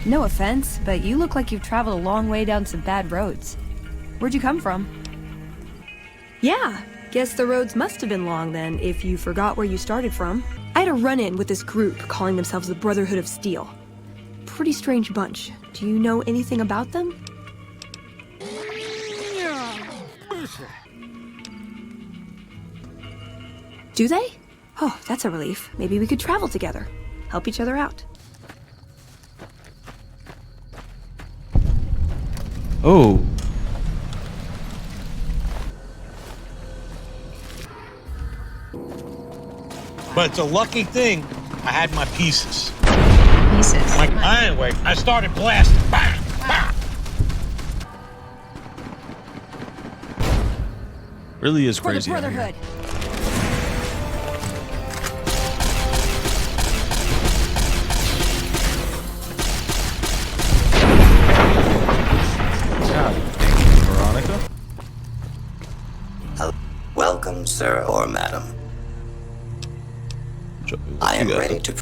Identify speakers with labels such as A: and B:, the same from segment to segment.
A: No offense, but you look like you've traveled a long way down some bad roads. Where'd you come from? Yeah, guess the roads must have been long then, if you forgot where you started from. I had a run-in with this group calling themselves the Brotherhood of Steel. Pretty strange bunch. Do you know anything about them? Do they? Oh, that's a relief. Maybe we could travel together. Help each other out.
B: Oh.
C: But it's a lucky thing I had my pieces.
D: Pieces.
C: Anyway, I started blasting. Bang! Bang!
B: Really is
A: For the
B: crazy. out here.
A: Brotherhood.
B: Veronica?
E: Welcome, sir or madam. I am ready to...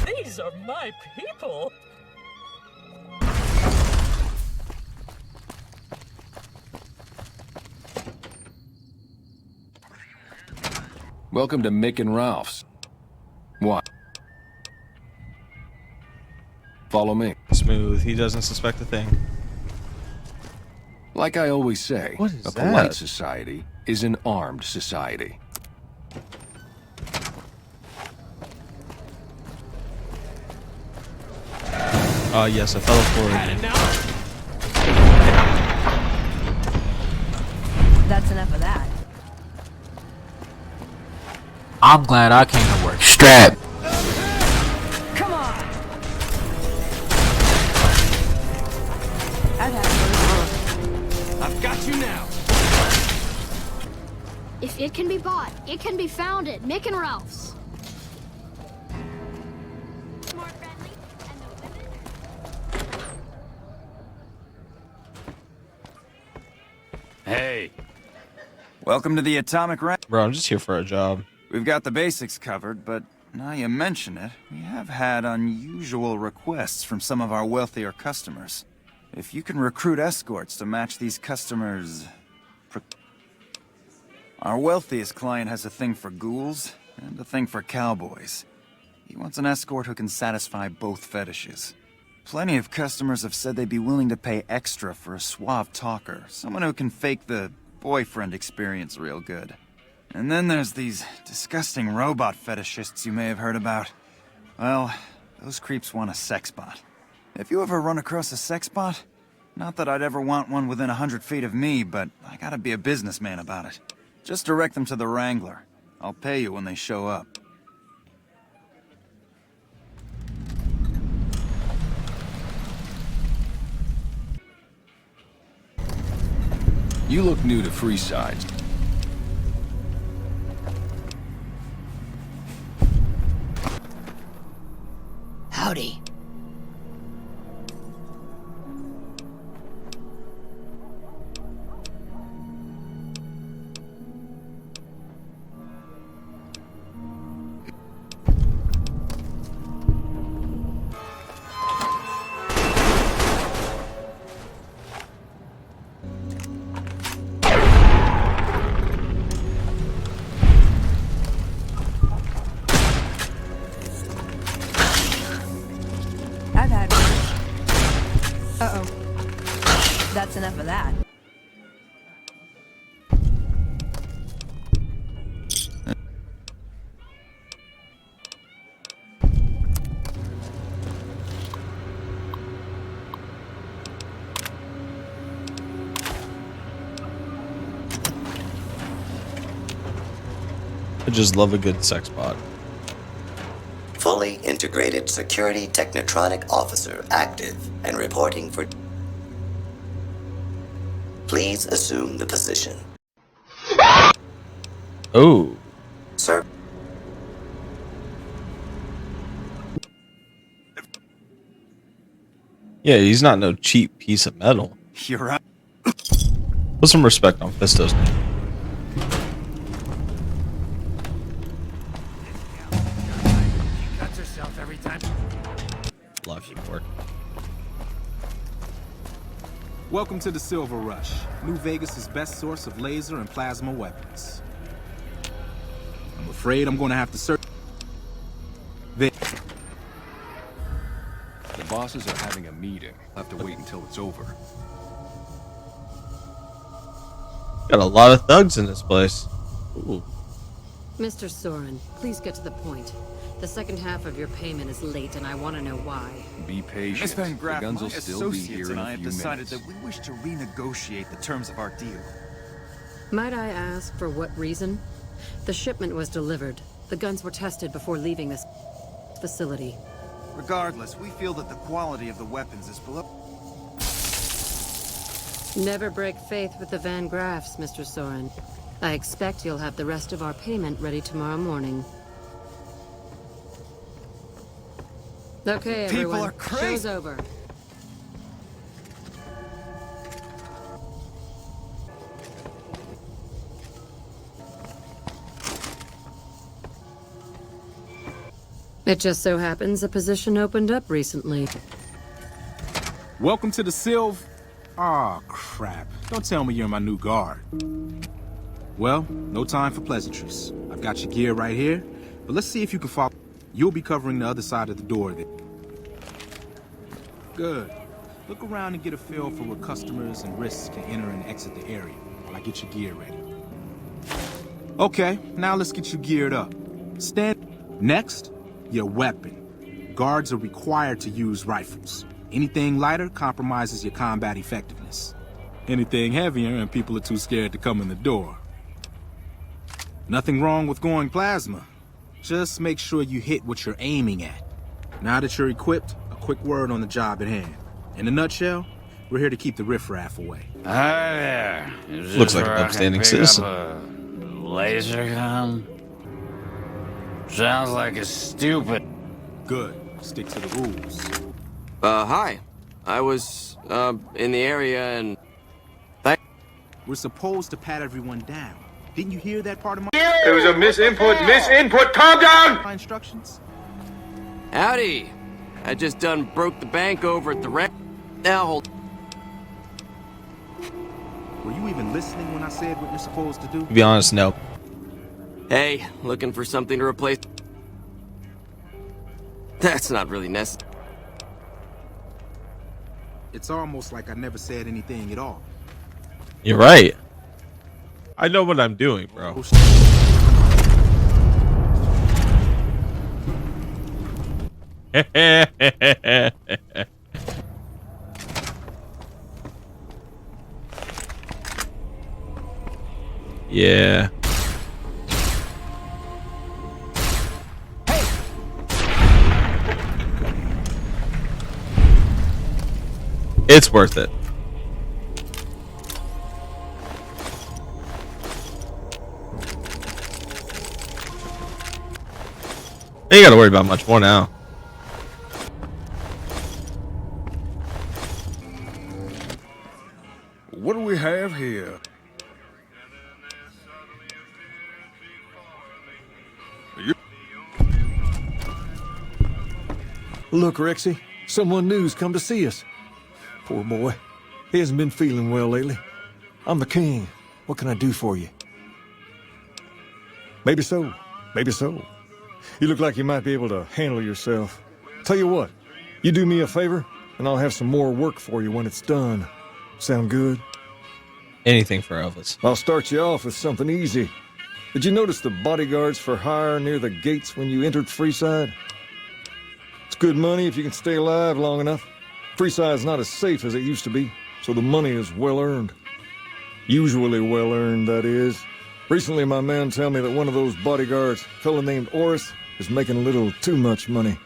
F: These are my people.
G: Welcome to Mick and Ralph's. What? Follow me.
B: Smooth. He doesn't suspect a thing.
G: Like I always say,
B: What is
G: a polite
B: that?
G: society is an armed society.
B: Yes, I fell forward.
A: That's enough of that.
H: I'm glad I came to work. Strap.
A: Come on! I've had worse.
F: I've got you now.
I: If it can be bought, it can be found at Mick and Ralph's. More friendly and the women.
J: Hey. Welcome to the Atomic Ranch.
B: Bro, I'm just here for a job.
J: We've got the basics covered, but now you mention it, we have had unusual requests from some of our wealthier customers. If you can recruit escorts to match these customers... Our wealthiest client has a thing for ghouls and a thing for cowboys. He wants an escort who can satisfy both fetishes. Plenty of customers have said they'd be willing to pay extra for a suave talker, someone who can fake the boyfriend experience real good. And then there's these disgusting robot fetishists you may have heard about. Well, those creeps want a sex bot. If you ever run across a sex bot, not that I'd ever want one within 100 feet of me, but I gotta be a businessman about it. Just direct them to the Wrangler. I'll pay you when they show up.
G: You look new to Freeside.
E: Howdy.
A: I've had worse. Uh-oh. That's enough of that.
B: I just love a good sex bot.
E: Fully integrated security technotronic officer active and reporting for... Please assume the position.
B: Oh.
E: Sir.
B: Yeah, he's not no cheap piece of metal.
J: You're right.
B: Put some respect on Fisto's name.
F: Cuts herself every time.
B: Lucky work.
D: Welcome to the Silver Rush, New Vegas' best source of laser and plasma weapons. I'm afraid I'm going to have to search.
G: The bosses are having a meeting. I'll have to wait until it's over.
B: Got a lot of thugs in this place. Ooh.
K: Mr. Soren, please get to the point. The second half of your payment is late, and I want to know why.
G: Be patient.
J: Miss Van
G: The
J: Graff,
G: guns
J: my
G: will still be
J: associates
G: here in
J: and I
G: a
J: have
G: few
J: decided
G: minutes.
J: that we wish to renegotiate the terms of our deal.
K: Might I ask for what reason? The shipment was delivered. The guns were tested before leaving this facility.
J: Regardless, we feel that the quality of the weapons is below.
K: Never break faith with the Van Graffs, Mr. Soren. I expect you'll have the rest of our payment ready tomorrow morning. Okay,
J: People
K: everyone.
J: are crazy.
K: Show's over. It just so happens a position opened up recently.
D: Welcome to the Aw, crap. Don't tell me you're my new guard. Well, no time for pleasantries. I've got your gear right here, but let's see if you can follow. You'll be covering the other side of the door there. Good. Look around and get a feel for where customers and risks can enter and exit the area while I get your gear ready. Okay, now let's get you geared up. Next, your weapon. Guards are required to use rifles. Anything lighter compromises your combat effectiveness. Anything heavier and people are too scared to come in the door. Nothing wrong with going plasma. Just make sure you hit what you're aiming at. Now that you're equipped, a quick word on the job at hand. In a nutshell, we're here to keep the riffraff away.
H: Hi there. Is
B: Looks
H: this
B: like an
H: where I can
B: upstanding
H: pick
B: citizen.
H: up a laser gun? Sounds like it's stupid.
D: Good. Stick to the rules.
L: Hi. I was, in the area and...
D: We're supposed to pat everyone down. Didn't you hear that part of my...
F: It was a misinput, calm down!
D: my instructions?
L: Howdy! I just done broke the bank over at the Now hold...
D: Were you even listening when I said what you're supposed to do?
B: To be honest, no.
L: Hey, looking for something to replace... That's not really necessary.
D: It's almost like I never said anything at all.
B: You're right. I know what I'm doing, bro. Yeah. It's worth it. You gotta worry about much more now.
G: What do we have here?
M: Look, Rexy, someone new's come to see us. Poor boy. He hasn't been feeling well lately. I'm the king. What can I do for you? Maybe so. Maybe so. You look like you might be able to handle yourself. Tell you what, you do me a favor, and I'll have some more work for you when it's done. Sound good?
B: Anything for Elvis.
M: I'll start you off with something easy. Did you notice the bodyguards for hire near the gates when you entered Freeside? It's good money if you can stay alive long enough. Freeside's not as safe as it used to be, so the money is well earned. Usually well earned, that is. Recently, my man tell me that one of those bodyguards, a fella named Oris, is making a little too much money.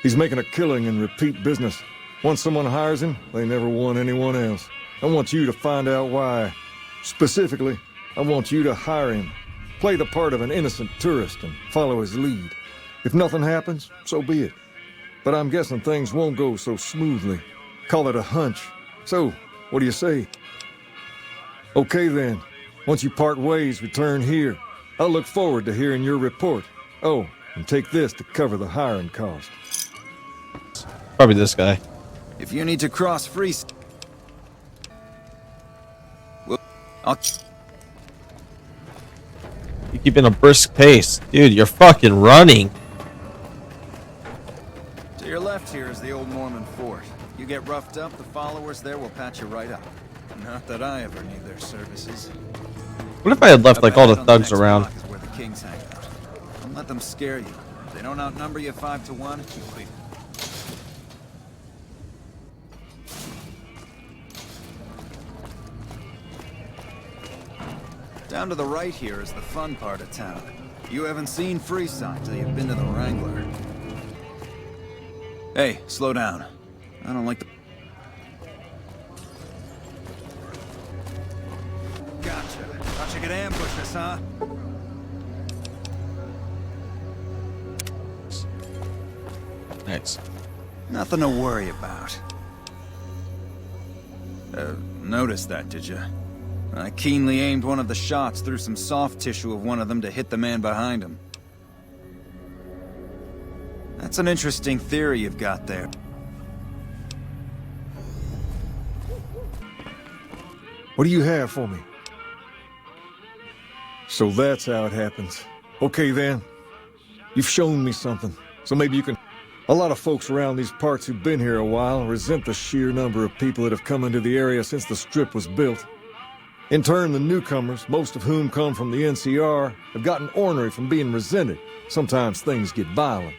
M: He's making a killing in repeat business. Once someone hires him, they never want anyone else. I want you to find out why. Specifically, I want you to hire him. Play the part of an innocent tourist and follow his lead. If nothing happens, so be it. But I'm guessing things won't go so smoothly. Call it a hunch. So, What do you say? Okay then. Once you part ways, return here. I'll look forward to hearing your report. Oh, and take this to cover the hiring cost.
B: Probably this guy.
J: If you need to cross Freeside... Well, I'll...
B: You keep in a brisk pace. Dude, you're fucking running.
J: To your left here is the old Mormon fort. You get roughed up, the followers there will patch you right up. Not that I ever need their services.
B: What if I had left like all the thugs around?
J: Is where the kings hang out. Don't let them scare you. If they don't outnumber you 5 to 1, you'll leave. Down to the right here is the fun part of town. You haven't seen Freeside till you've been to the Wrangler. Hey, slow down. I don't like the... Gotcha. Thought you could ambush us, huh?
B: Nice.
J: Nothing to worry about. Noticed that, did you? I keenly aimed one of the shots through some soft tissue of one of them to hit the man behind him. That's an interesting theory you've got there.
M: What do you have for me? So that's how it happens. Okay then. You've shown me something, so maybe you can... A lot of folks around these parts who've been here a while resent the sheer number of people that have come into the area since the Strip was built. In turn, the newcomers, most of whom come from the NCR, have gotten ornery from being resented. Sometimes things get violent.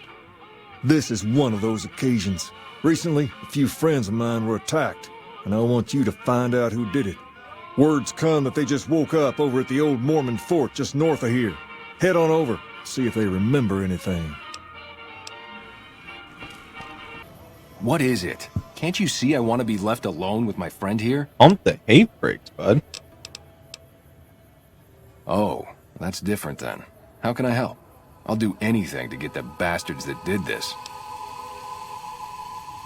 M: This is one of those occasions. Recently, a few friends of mine were attacked, and I want you to find out who did it. Words come that they just woke up over at the old Mormon fort just north of here. Head on over, see if they remember anything.
G: What is it? Can't you see I want to be left alone with my friend here?
B: Pump the hate brakes, bud.
G: Oh, that's different then. How can I help? I'll do anything to get the bastards that did this.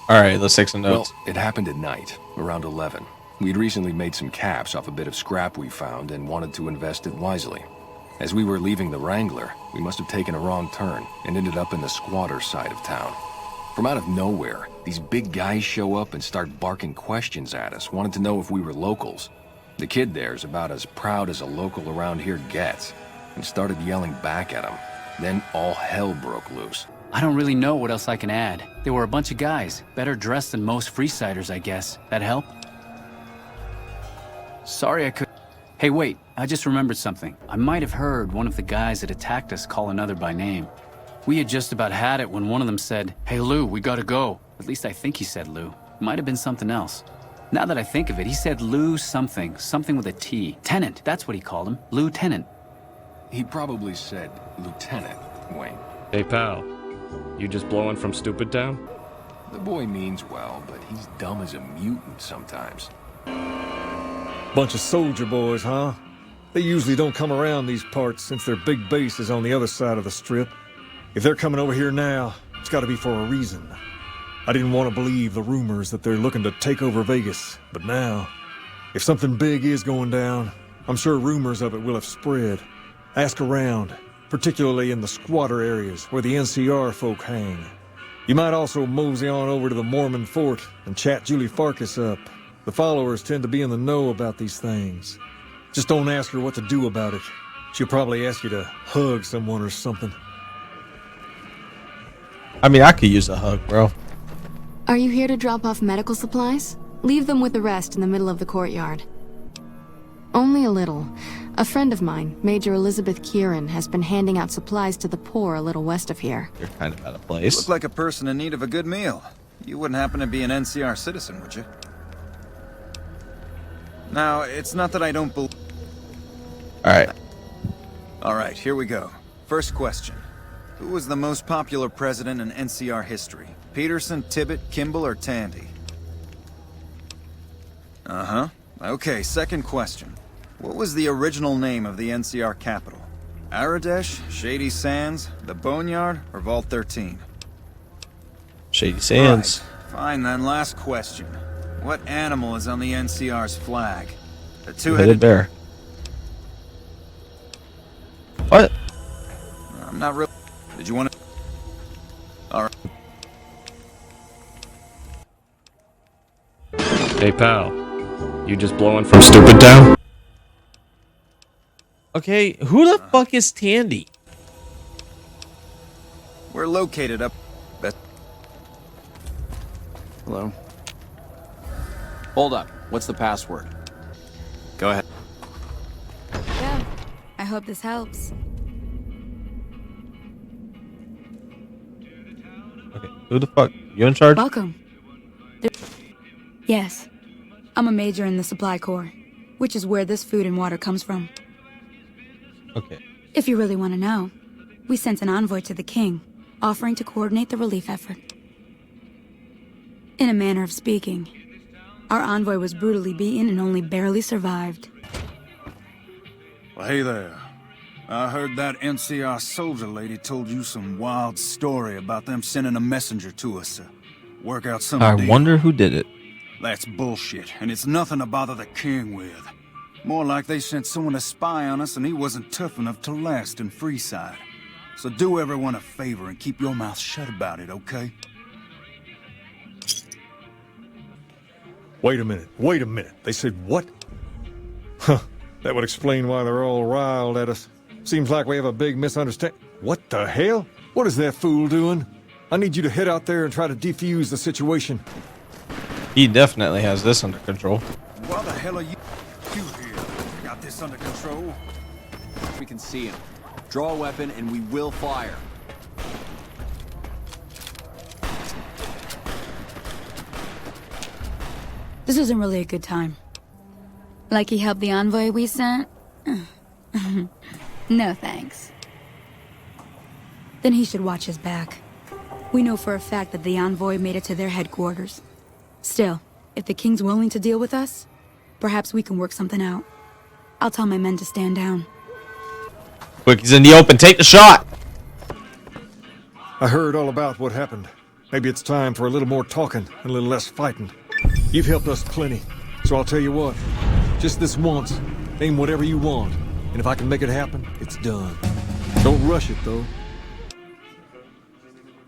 B: Alright, let's take some notes.
G: Well, it happened at night, around 11. We'd recently made some caps off a bit of scrap we found and wanted to invest it wisely. As we were leaving the Wrangler, we must have taken a wrong turn and ended up in the squatter side of town. From out of nowhere, these big guys show up and start barking questions at us, wanting to know if we were locals. The kid there's about as proud as a local around here gets, and started yelling back at him. Then all hell broke loose.
N: I don't really know what else I can add. They were a bunch of guys, better dressed than most Freesiders, I guess. That help? Sorry I could... Hey, wait, I just remembered something. I might have heard one of the guys that attacked us call another by name. We had just about had it when one of them said, "Hey Lou, we gotta go." At least I think he said Lou. Might have been something else. Now that I think of it, he said Lou something with a T. Tennant, that's what he called him. Lieutenant.
G: He probably said Lieutenant, Wayne.
O: Hey pal, you just blowing from Stupid Town?
G: The boy means well, but he's dumb as a mutant sometimes.
M: Bunch of soldier boys, huh? They usually don't come around these parts since their big base is on the other side of the Strip. If they're coming over here now, it's gotta be for a reason. I didn't want to believe the rumors that they're looking to take over Vegas, but now, if something big is going down, I'm sure rumors of it will have spread. Ask around, particularly in the squatter areas where the NCR folk hang. You might also mosey on over to the Mormon fort and chat Julie Farkas up. The followers tend to be in the know about these things. Just don't ask her what to do about it. She'll probably ask you to hug someone or something.
B: I mean, I could use a hug, bro.
P: Are you here to drop off medical supplies? Leave them with the rest in the middle of the courtyard. Only a little. A friend of mine, Major Elizabeth Kieran, has been handing out supplies to the poor a little west of here.
B: You're kind of out of place.
J: You look like a person in need of a good meal. You wouldn't happen to be an NCR citizen, would you? Now, it's not that I don't believe... Alright, here we go. First question. Who was the most popular president in NCR history? Peterson, Tibbet, Kimball, or Tandy? Uh-huh. Okay, second question. What was the original name of the NCR capital? Aradesh, Shady Sands, the Boneyard, or Vault 13?
B: Shady Sands.
J: Right. Fine then, last question. What animal is on the NCR's flag? A
B: Two-headed
J: two-headed
B: bear. What?
J: I'm not real. Did you want to? All right.
O: Hey, pal. You just blowing from Stupid Town?
B: Okay, who the fuck is Tandy?
J: We're located up.
L: Hello? Hold up. What's the password? Go ahead.
A: Yeah, I hope this helps.
B: Okay, who the fuck? You in charge?
A: Welcome. Yes, I'm a major in the supply corps, which is where this food and water comes from.
B: Okay.
A: If you really want to know, we sent an envoy to the king, offering to coordinate the relief effort. In a manner of speaking, our envoy was brutally beaten and only barely survived.
J: Well, hey there. I heard that NCR soldier lady told you some wild story about them sending a messenger to us to work out some
B: I
J: deal.
B: wonder who did it.
J: That's bullshit, and it's nothing to bother the king with. More like they sent someone to spy on us and he wasn't tough enough to last in Freeside. So do everyone a favor and keep your mouth shut about it, okay?
M: Wait a minute. They said what? Huh, that would explain why they're all riled at us. Seems like we have a big misunderstanding. What the hell? What is that fool doing? I need you to head out there and try to defuse the situation.
B: He definitely has this under control.
J: Why the hell are you here? Got this under control?
L: We can see him. Draw a weapon and we will fire.
A: This isn't really a good time. Like he helped the envoy we sent? No thanks. Then he should watch his back. We know for a fact that the envoy made it to their headquarters. Still, if the king's willing to deal with us, perhaps we can work something out. I'll tell my men to stand down.
B: Quick, he's in the open. Take the shot.
M: I heard all about what happened. Maybe it's time for a little more talking and a little less fighting. You've helped us plenty, so I'll tell you what. Just this once, name whatever you want, and if I can make it happen, it's done. Don't rush it, though.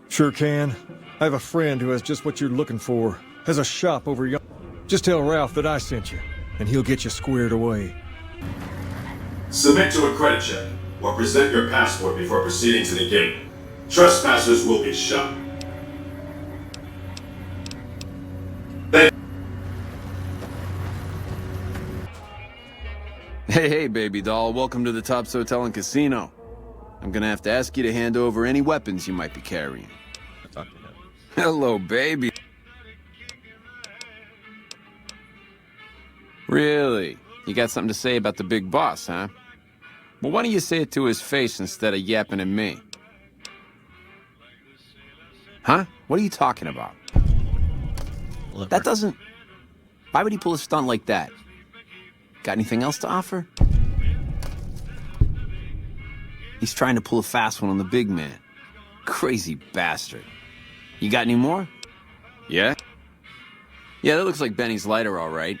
M: Sure can. I have a friend who has just what you're looking for. Has a shop over yonder. Just tell Ralph that I sent you, and he'll get you squared away.
Q: Submit to a credit check, or present your passport before proceeding to the gate. Trespassers will be shot.
L: Hey, baby doll. Welcome to the Tops Hotel and Casino. I'm gonna have to ask you to hand over any weapons you might be carrying. Hello, baby. Really? You got something to say about the big boss, huh? Well, why don't you say it to his face instead of yapping at me? Huh? What are you talking about? That doesn't... Why would he pull a stunt like that? Got anything else to offer? He's trying to pull a fast one on the big man. Crazy bastard. You got any more? Yeah? Yeah, that looks like Benny's lighter, all right.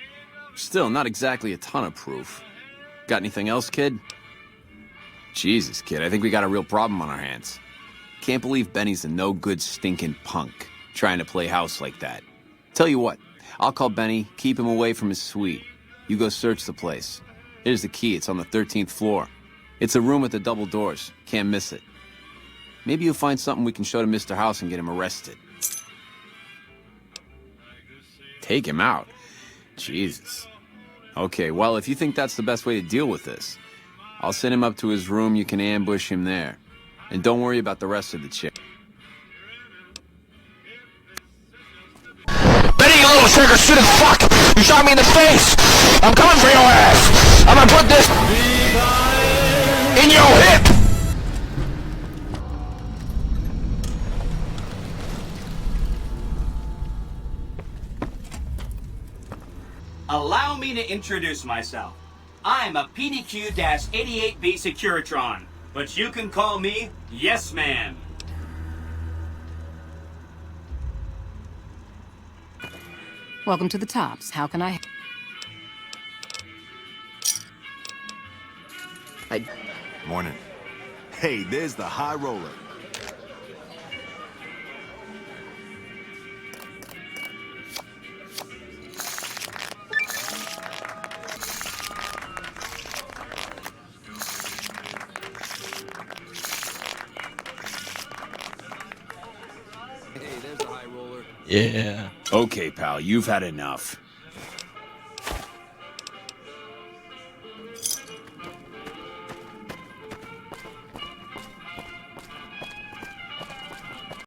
L: Still, not exactly a ton of proof. Got anything else, kid? Jesus, kid, I think we got a real problem on our hands. Can't believe Benny's a no-good stinking punk, trying to play house like that. Tell you what, I'll call Benny, keep him away from his suite. You go search the place. Here's the key, it's on the 13th floor. It's a room with the double doors, can't miss it. Maybe you'll find something we can show to Mr. House and get him arrested. Take him out? Jesus. Okay, well, if you think that's the best way to deal with this, I'll send him up to his room, you can ambush him there. And don't worry about the rest of the chick.
F: Benny, you little sugar shit as fuck! You shot me in the face! I'm coming for your ass! I'm gonna put this in your hip!
R: Allow me to introduce myself. I'm a PDQ-88B Securitron, but you can call me Yes Man.
K: Welcome to the Tops. How can I...
S: Morning. Hey, there's the high roller.
B: Yeah.
S: Okay, pal, you've had enough.